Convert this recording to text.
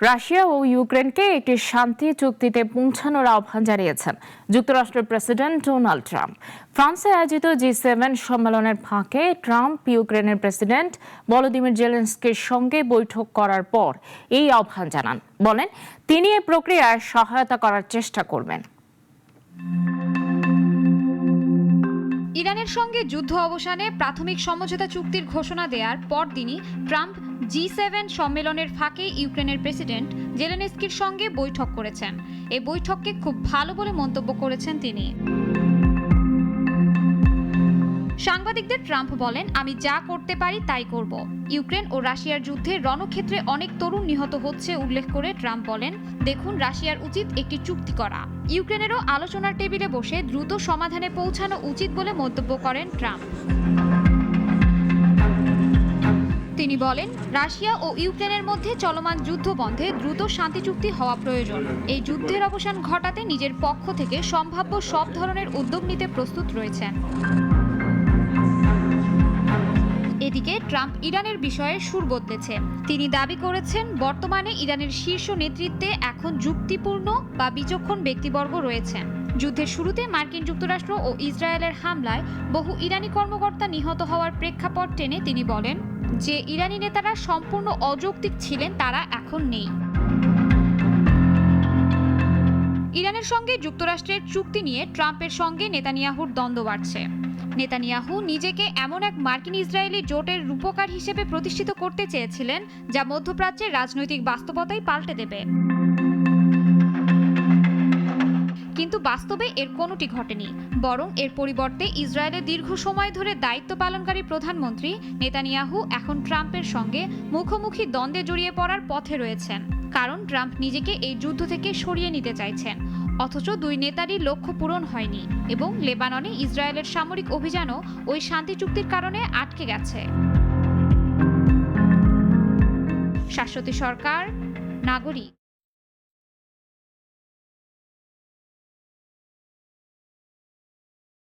Russia ও ইউক্রেনকে একটি শান্তি চুক্তিতে পৌঁছানোর আহ্বান জানিয়েছেন যুক্তরাষ্ট্রের প্রেসিডেন্ট ডোনাল্ড ট্রাম্প। ফ্রান্সে আয়োজিত জি7 সম্মেলনের ফাঁকে ট্রাম্প ইউক্রেনের প্রেসিডেন্ট ভলোদিমির জেলেনস্কির সঙ্গে বৈঠক করার পর এই আহ্বান জানান। বলেন, তিনি এই প্রক্রিয়ায় সহায়তা করার চেষ্টা করবেন। ইরানের সঙ্গে যুদ্ধ অবসানে প্রাথমিক সমঝোতা চুক্তির ঘোষণা দেওয়ার পরদিনই ট্রাম্প জি7 সম্মেলনের ফাঁকে ইউক্রেনের প্রেসিডেন্ট জেলেনস্কির সঙ্গে বৈঠক করেছেন। এই বৈঠককে খুব ভালো বলে মন্তব্য করেছেন তিনি। সাংবাদিকদের ট্রাম্প বলেন, আমি যা করতে পারি তাই করব। ইউক্রেন ও রাশিয়ার যুদ্ধে রণক্ষেত্রে অনেক তরুণ নিহত হচ্ছে উল্লেখ করে ট্রাম্প বলেন, দেখুন, রাশিয়ার উচিত একটি চুক্তি করা। ইউক্রেনেরও আলোচনার টেবিলে বসে দ্রুত সমাধানে পৌঁছানো উচিত বলে মন্তব্য করেন ট্রাম্প। তিনি বলেন, রাশিয়া ও ইউক্রেনের মধ্যে চলমান যুদ্ধ বন্ধে দ্রুত শান্তি চুক্তি হওয়া প্রয়োজন। এই যুদ্ধের অবসান ঘটাতে নিজের পক্ষ থেকে সম্ভাব্য সব ধরনের উদ্যোগ নিতে প্রস্তুত রয়েছেন। এদিকে ট্রাম্প ইরানের বিষয়ে সুর বদলেছে। তিনি দাবি করেছেন, বর্তমানে ইরানের শীর্ষ নেতৃত্বে এখন যুক্তিপূর্ণ বা বিচক্ষণ ব্যক্তিবর্গ রয়েছেন। যুদ্ধের শুরুতে মার্কিন যুক্তরাষ্ট্র ও ইসরায়েলের হামলায় বহু ইরানি কর্মকর্তা নিহত হওয়ার প্রেক্ষাপট টেনে তিনি বলেন, যে ইরানি নেতারা সম্পূর্ণ অযৌক্তিক ছিলেন তারা এখন নেই। ইরানের সঙ্গে যুক্তরাষ্ট্রের চুক্তি নিয়ে ট্রাম্পের সঙ্গে নেতানিয়াহুর দ্বন্দ্ব বাড়ছে। নেতানিয়াহু নিজেকে এমন এক মার্কিন ইসরায়েলি জোটের রূপকার হিসেবে প্রতিষ্ঠিত করতে চেয়েছিলেন যা মধ্যপ্রাচ্যের রাজনৈতিক বাস্তবতাই পাল্টে দেবে। কিন্তু বাস্তবে এর কোনোটি ঘটেনি, বরং এর পরিবর্তে ইসরায়েলের দীর্ঘ সময় ধরে দায়িত্ব পালনকারী প্রধানমন্ত্রী নেতানিয়াহু এখন ট্রাম্পের সঙ্গে মুখোমুখি দ্বন্দ্বে জড়িয়ে পড়ার পথে রয়েছেন। কারণ ট্রাম্প নিজেকে এই যুদ্ধ থেকে সরিয়ে নিতে চাইছেন, অথচ দুই নেতারই লক্ষ্য পূরণ হয়নি এবং লেবাননে ইসরায়েলের সামরিক অভিযানও ওই শান্তি চুক্তির কারণে আটকে গেছে। শাশ্বতী সরকার, নাগরিক।